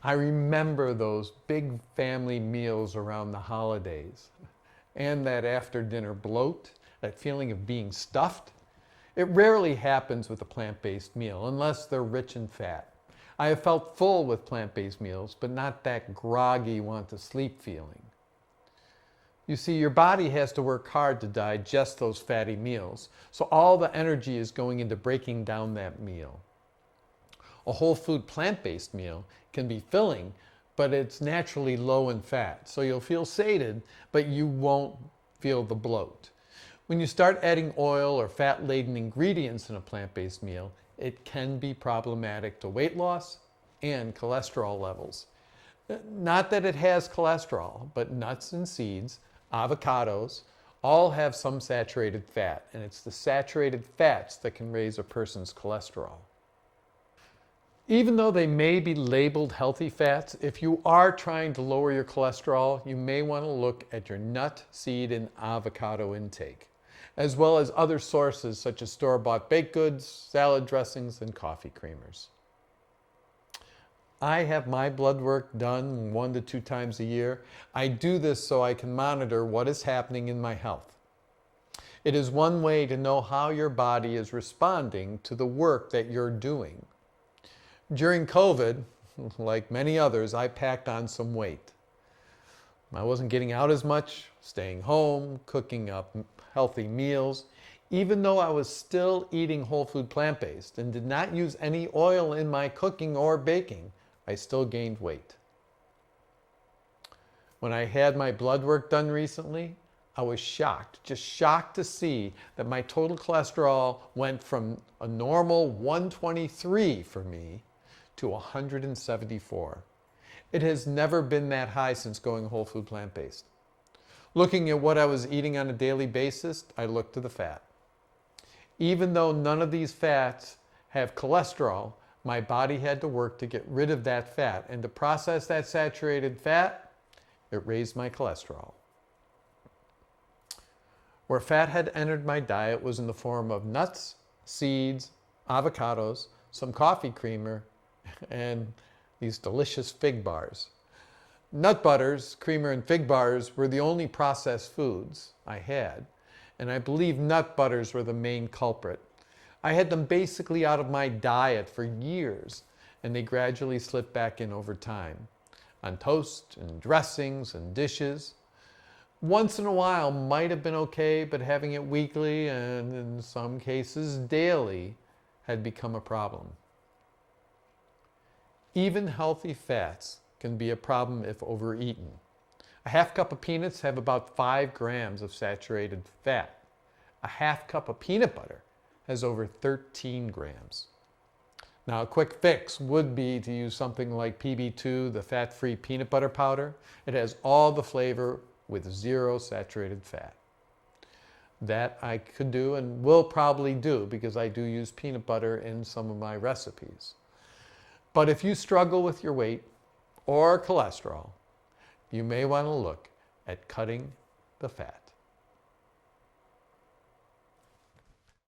I remember those big family meals around the holidays and that after dinner bloat, that feeling of being stuffed. It rarely happens with a plant-based meal unless they're rich in fat. I have felt full with plant-based meals, but not that groggy want to sleep feeling. You see, your body has to work hard to digest those fatty meals, so all the energy is going into breaking down that meal. A whole food plant-based meal can be filling, but it's naturally low in fat. So you'll feel sated, but you won't feel the bloat. When you start adding oil or fat-laden ingredients in a plant-based meal, it can be problematic to weight loss and cholesterol levels. Not that it has cholesterol, but nuts and seeds, avocados, all have some saturated fat, and it's the saturated fats that can raise a person's cholesterol. Even though they may be labeled healthy fats, if you are trying to lower your cholesterol, you may want to look at your nut, seed, and avocado intake, as well as other sources such as store-bought baked goods, salad dressings, and coffee creamers. I have my blood work done 1 to 2 times a year. I do this so I can monitor what is happening in my health. It is one way to know how your body is responding to the work that you're doing. During COVID, like many others, I packed on some weight. I wasn't getting out as much, staying home, cooking up healthy meals. Even though I was still eating whole food plant-based and did not use any oil in my cooking or baking, I still gained weight. When I had my blood work done recently, I was shocked, just shocked to see that my total cholesterol went from a normal 123 for me to 174. It has never been that high since going whole food plant-based. Looking at what I was eating on a daily basis, I looked to the fat. Even though none of these fats have cholesterol, my body had to work to get rid of that fat, and to process that saturated fat, it raised my cholesterol. Where fat had entered my diet was in the form of nuts, seeds, avocados, some coffee creamer, and these delicious fig bars. Nut butters, creamer, and fig bars were the only processed foods I had, and I believe nut butters were the main culprit. I had them basically out of my diet for years, and they gradually slipped back in over time, on toast and dressings and dishes. Once in a while might have been okay, but having it weekly and in some cases daily had become a problem. Even healthy fats can be a problem if overeaten. A half cup of peanuts have about 5 grams of saturated fat. A half cup of peanut butter has over 13 grams. Now, a quick fix would be to use something like PB2, the fat-free peanut butter powder. It has all the flavor with 0 saturated fat. That I could do and will probably do because I do use peanut butter in some of my recipes. But if you struggle with your weight or cholesterol, you may want to look at cutting the fat.